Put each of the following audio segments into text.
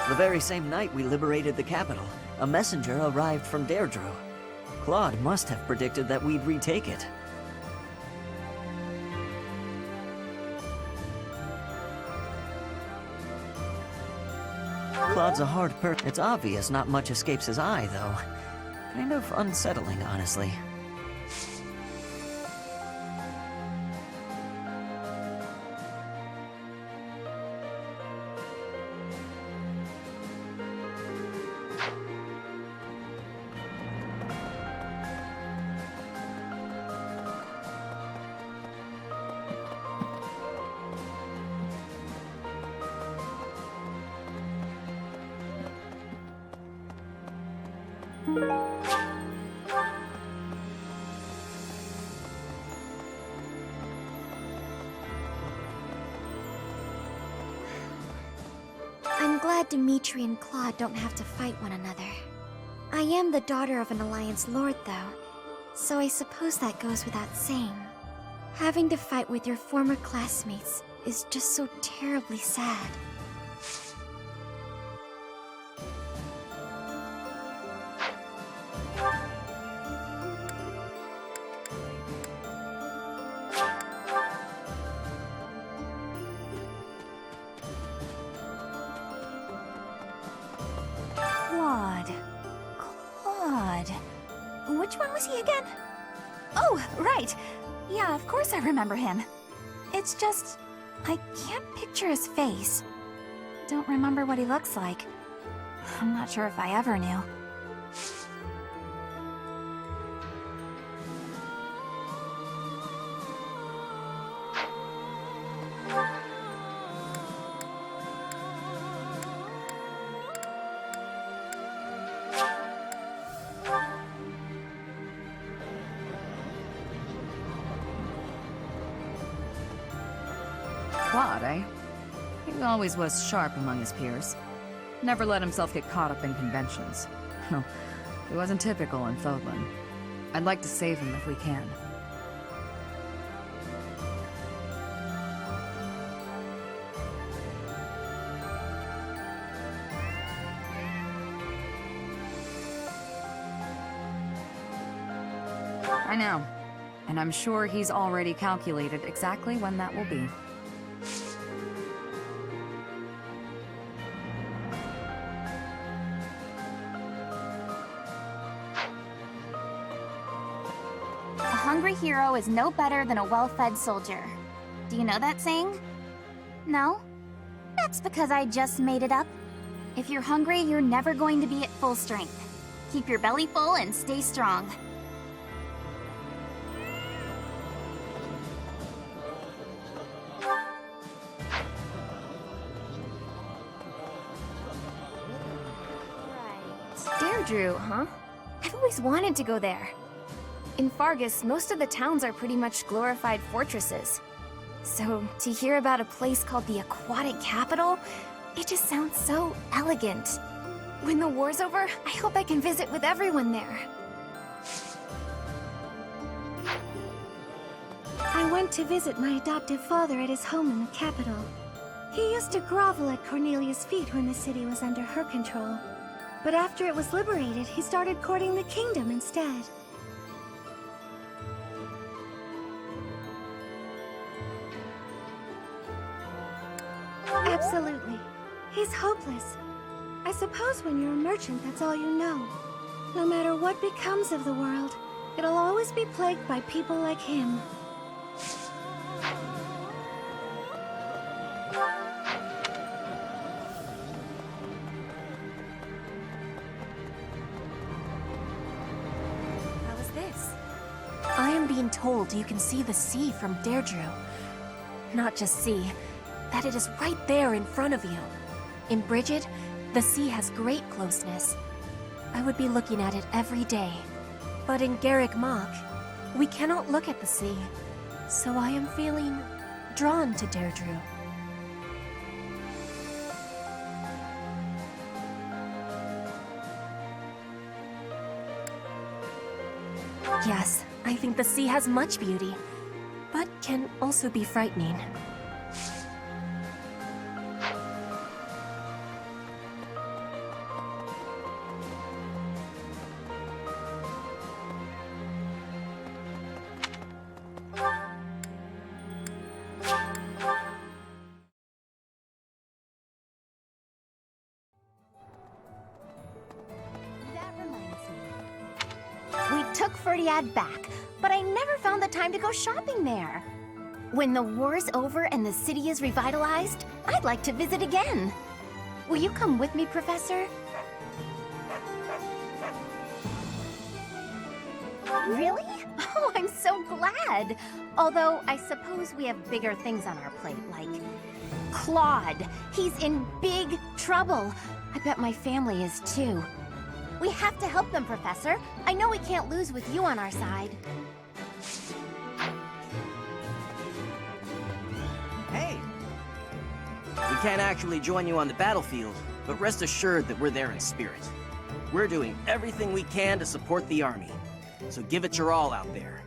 The very same night we liberated the capital, a messenger arrived from Deirdre. Claude must have predicted that we'd retake it. Claude's a hard It's obvious not much escapes his eye, though. Kind of unsettling, honestly. I'm glad Dimitri and Claude don't have to fight one another. I am the daughter of an Alliance Lord, though, so I suppose that goes without saying. Having to fight with your former classmates is just so terribly sad. Claude. Which one was he again? Oh, right. Yeah, of course I remember him. It's just, I can't picture his face. Don't remember what he looks like. I'm not sure if I ever knew. Claude, eh? He always was sharp among his peers. Never let himself get caught up in conventions. No, he wasn't typical in Fodlan. I'd like to save him if we can. I know. And I'm sure he's already calculated exactly when that will be. A hungry hero is no better than a well-fed soldier. Do you know that saying? No? That's because I just made it up. If you're hungry, you're never going to be at full strength. Keep your belly full and stay strong. Deirdre, huh? I've always wanted to go there. In Fargus, most of the towns are pretty much glorified fortresses. So, to hear about a place called the Aquatic Capital, it just sounds so elegant. When the war's over, I hope I can visit with everyone there. I went to visit my adoptive father at his home in the capital. He used to grovel at Cornelia's feet when the city was under her control. But after it was liberated, he started courting the kingdom instead. Absolutely. He's hopeless. I suppose when you're a merchant, that's all you know. No matter what becomes of the world, it'll always be plagued by people like him. How is this? I am being told you can see the sea from Deirdre. Not just see, that it is right there in front of you. In Brigid, the sea has great closeness. I would be looking at it every day. But in Garrick Mach, we cannot look at the sea. So I am feeling drawn to Deirdre. Yes, I think the sea has much beauty, but can also be frightening. Ferdiad back, but I never found the time to go shopping there. When the war's over and the city is revitalized, I'd like to visit again. Will you come with me, Professor? Really? Oh, I'm so glad. Although, I suppose we have bigger things on our plate, like Claude. He's in big trouble. I bet my family is too. We have to help them, Professor. I know we can't lose with you on our side. Hey! We can't actually join you on the battlefield, but rest assured that we're there in spirit. We're doing everything we can to support the army, so give it your all out there.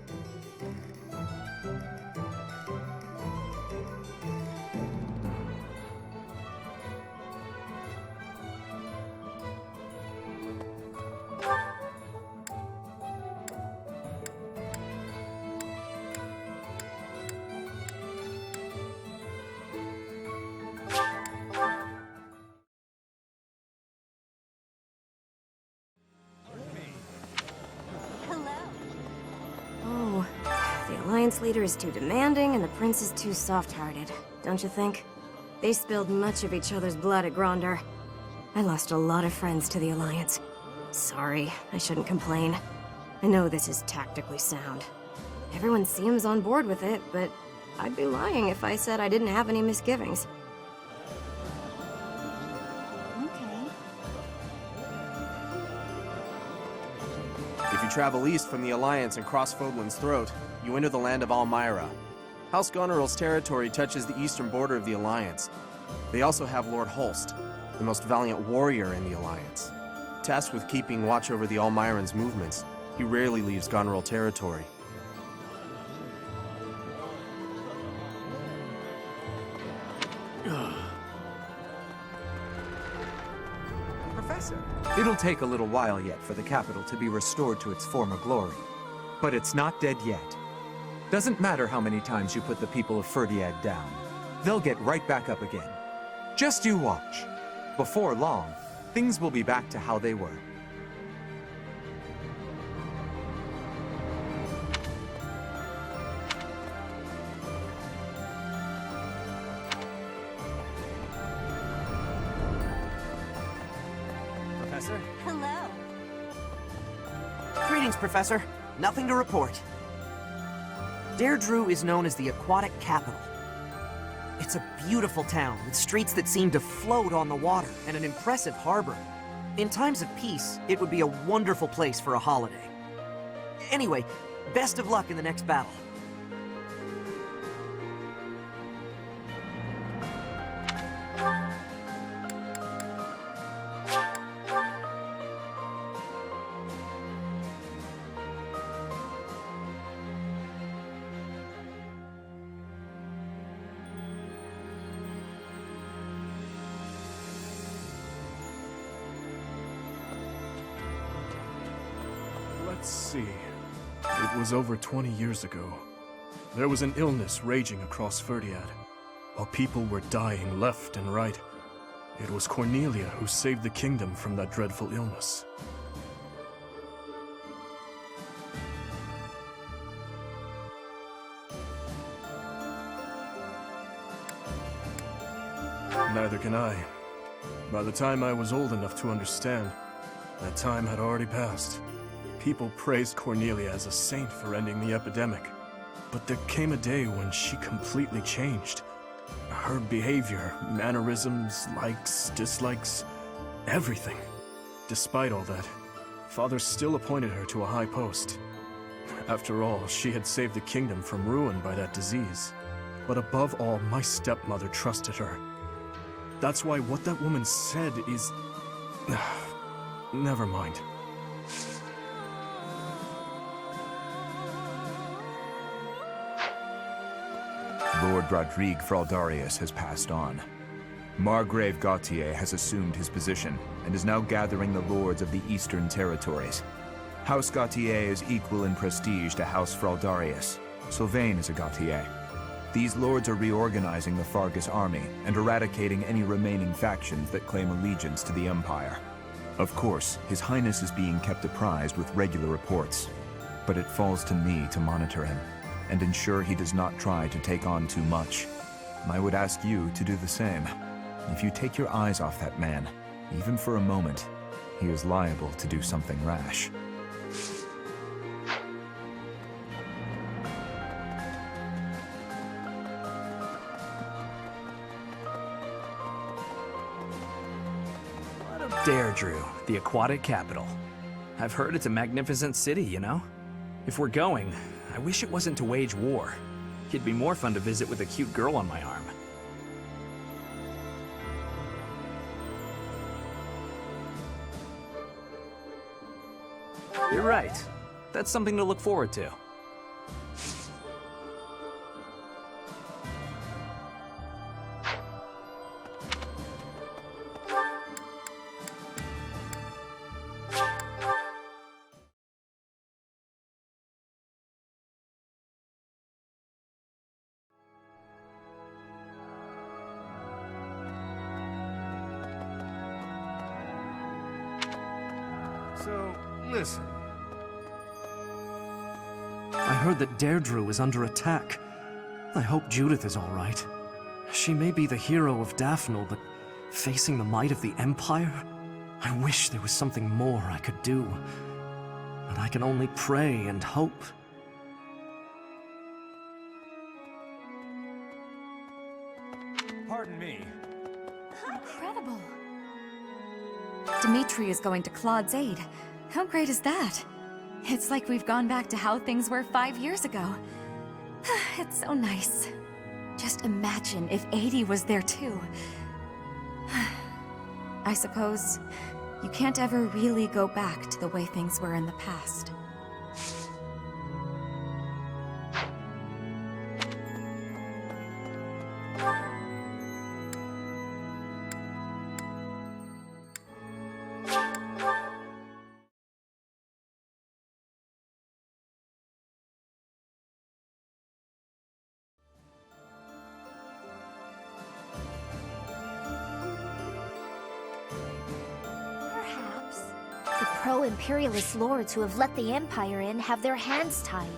Oh, the Alliance leader is too demanding and the prince is too soft-hearted, don't you think? They spilled much of each other's blood at Gronder. I lost a lot of friends to the Alliance. Sorry, I shouldn't complain. I know this is tactically sound. Everyone seems on board with it, but I'd be lying if I said I didn't have any misgivings. If you travel east from the Alliance and cross Fodlan's throat, you enter the land of Almyra. House Goneril's territory touches the eastern border of the Alliance. They also have Lord Holst, the most valiant warrior in the Alliance. Tasked with keeping watch over the Almyrans' movements, he rarely leaves Goneril territory. Professor, it'll take a little while yet for the capital to be restored to its former glory. But it's not dead yet. Doesn't matter how many times you put the people of Ferdiad down. They'll get right back up again. Just you watch. Before long, things will be back to how they were. Professor? Hello. Greetings, Professor. Nothing to report. Deirdre is known as the aquatic capital. It's a beautiful town with streets that seem to float on the water and an impressive harbor. In times of peace, it would be a wonderful place for a holiday. Anyway, best of luck in the next battle. Let's see. It was over 20 years ago. There was an illness raging across Ferdiad, while people were dying left and right. It was Cornelia who saved the kingdom from that dreadful illness. Neither can I. By the time I was old enough to understand, that time had already passed. People praised Cornelia as a saint for ending the epidemic. But there came a day when she completely changed. Her behavior, mannerisms, likes, dislikes, everything. Despite all that, Father still appointed her to a high post. After all, she had saved the kingdom from ruin by that disease. But above all, my stepmother trusted her. That's why what that woman said is... Never mind. Lord Rodrigue Fraldarius has passed on. Margrave Gautier has assumed his position and is now gathering the lords of the Eastern Territories. House Gautier is equal in prestige to House Fraldarius. Sylvain is a Gautier. These lords are reorganizing the Fargus army and eradicating any remaining factions that claim allegiance to the Empire. Of course, His Highness is being kept apprised with regular reports. But it falls to me to monitor him and ensure he does not try to take on too much. I would ask you to do the same. If you take your eyes off that man, even for a moment, he is liable to do something rash. Deirdre, the aquatic capital. I've heard it's a magnificent city, you know? If we're going, I wish it wasn't to wage war. It'd be more fun to visit with a cute girl on my arm. You're right. That's something to look forward to. So, listen. I heard that Deirdre is under attack. I hope Judith is all right. She may be the hero of Daphne, but facing the might of the Empire? I wish there was something more I could do. But I can only pray and hope. Pardon me. Incredible. Dimitri is going to Claude's aid. How great is that? It's like we've gone back to how things were 5 years ago. It's so nice. Just imagine if 80 was there too. I suppose you can't ever really go back to the way things were in the past. Perhaps. The pro-imperialist lords who have let the Empire in have their hands tied.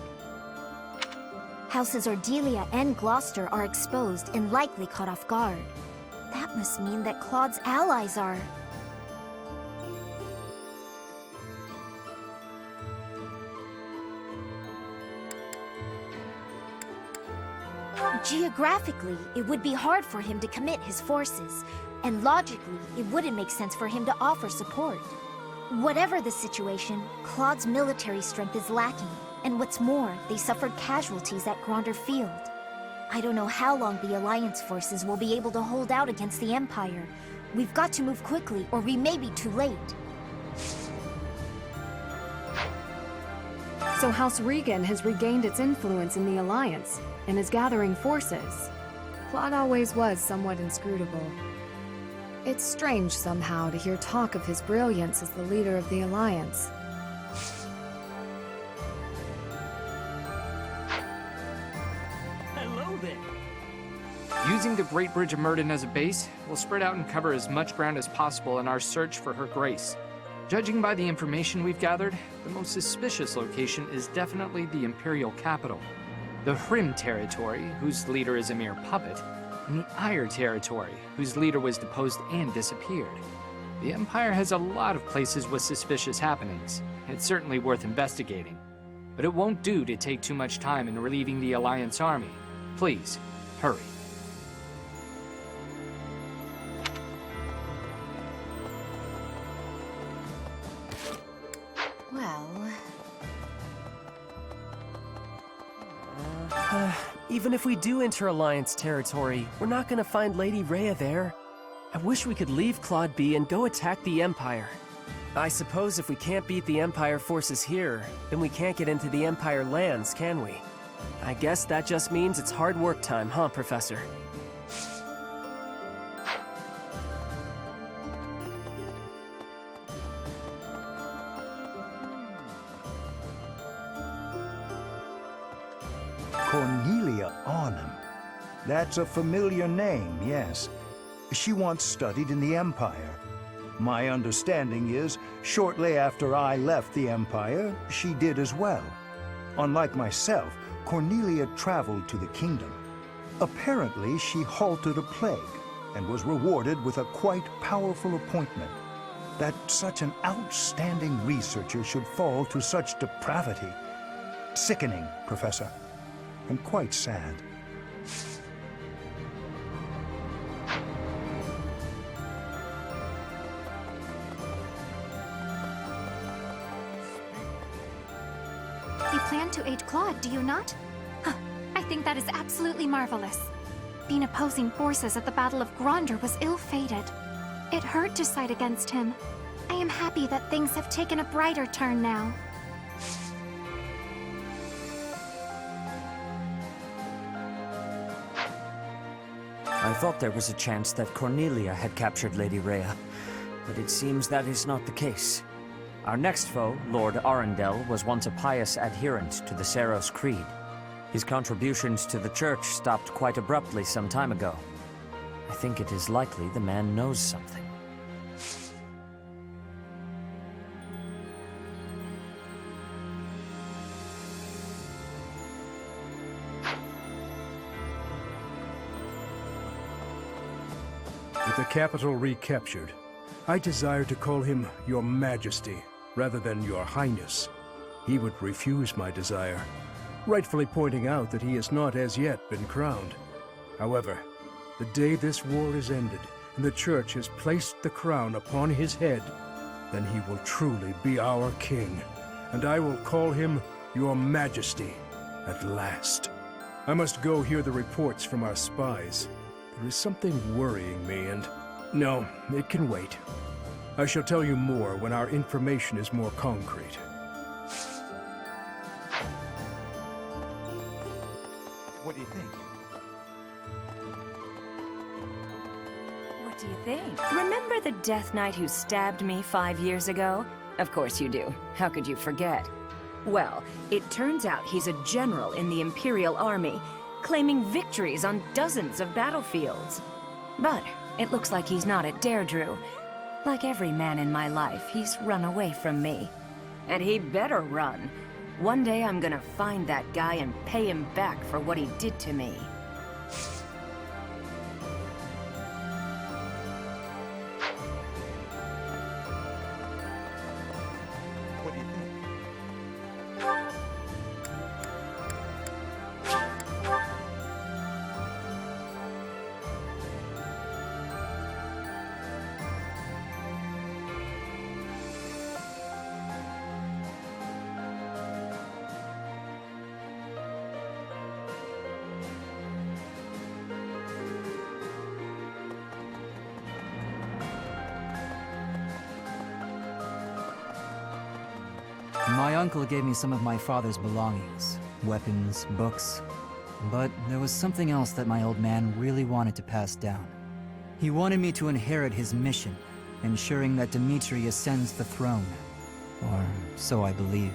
Houses Ordelia and Gloucester are exposed and likely caught off guard. That must mean that Claude's allies are... Geographically, it would be hard for him to commit his forces, and logically, it wouldn't make sense for him to offer support. Whatever the situation, Claude's military strength is lacking, and what's more, they suffered casualties at Gronder Field. I don't know how long the Alliance forces will be able to hold out against the Empire. We've got to move quickly, or we may be too late. So House Regan has regained its influence in the Alliance, and is gathering forces. Claude always was somewhat inscrutable. It's strange somehow to hear talk of his brilliance as the leader of the Alliance. Hello there! Using the Great Bridge of Myrden as a base, we'll spread out and cover as much ground as possible in our search for Her Grace. Judging by the information we've gathered, the most suspicious location is definitely the Imperial capital. The Hrim territory, whose leader is a mere puppet, and the Ire territory, whose leader was deposed and disappeared. The Empire has a lot of places with suspicious happenings. It's certainly worth investigating. But it won't do to take too much time in relieving the Alliance army. Please, hurry. Well... Even if we do enter Alliance territory, we're not gonna find Lady Rhea there. I wish we could leave Claude be and go attack the Empire. I suppose if we can't beat the Empire forces here, then we can't get into the Empire lands, can we? I guess that just means it's hard work time, huh, Professor? Cornelia Arnhem. That's a familiar name, yes. She once studied in the Empire. My understanding is, shortly after I left the Empire, she did as well. Unlike myself, Cornelia traveled to the kingdom. Apparently, she halted a plague and was rewarded with a quite powerful appointment. That such an outstanding researcher should fall to such depravity. Sickening, Professor, and quite sad. You plan to aid Claude, do you not? Huh. I think that is absolutely marvelous. Being opposing forces at the Battle of Gronder was ill-fated. It hurt to side against him. I am happy that things have taken a brighter turn now. I thought there was a chance that Cornelia had captured Lady Rhea, but it seems that is not the case. Our next foe, Lord Arundel, was once a pious adherent to the Seros Creed. His contributions to the church stopped quite abruptly some time ago. I think it is likely the man knows something. With the capital recaptured, I desire to call him Your Majesty rather than Your Highness. He would refuse my desire, rightfully pointing out that he has not as yet been crowned. However, the day this war is ended and the Church has placed the crown upon his head, then he will truly be our king, and I will call him Your Majesty at last. I must go hear the reports from our spies. There is something worrying me, and... No, it can wait. I shall tell you more when our information is more concrete. What do you think? What do you think? Remember the Death Knight who stabbed me 5 years ago? Of course you do. How could you forget? Well, it turns out he's a general in the Imperial Army, claiming victories on dozens of battlefields. But it looks like he's not at Deirdre. Like every man in my life, he's run away from me. And he better run. One day I'm gonna find that guy and pay him back for what he did to me. What do you think? My uncle gave me some of my father's belongings, weapons, books, but there was something else that my old man really wanted to pass down. He wanted me to inherit his mission, ensuring that Dimitri ascends the throne. Or so I believe.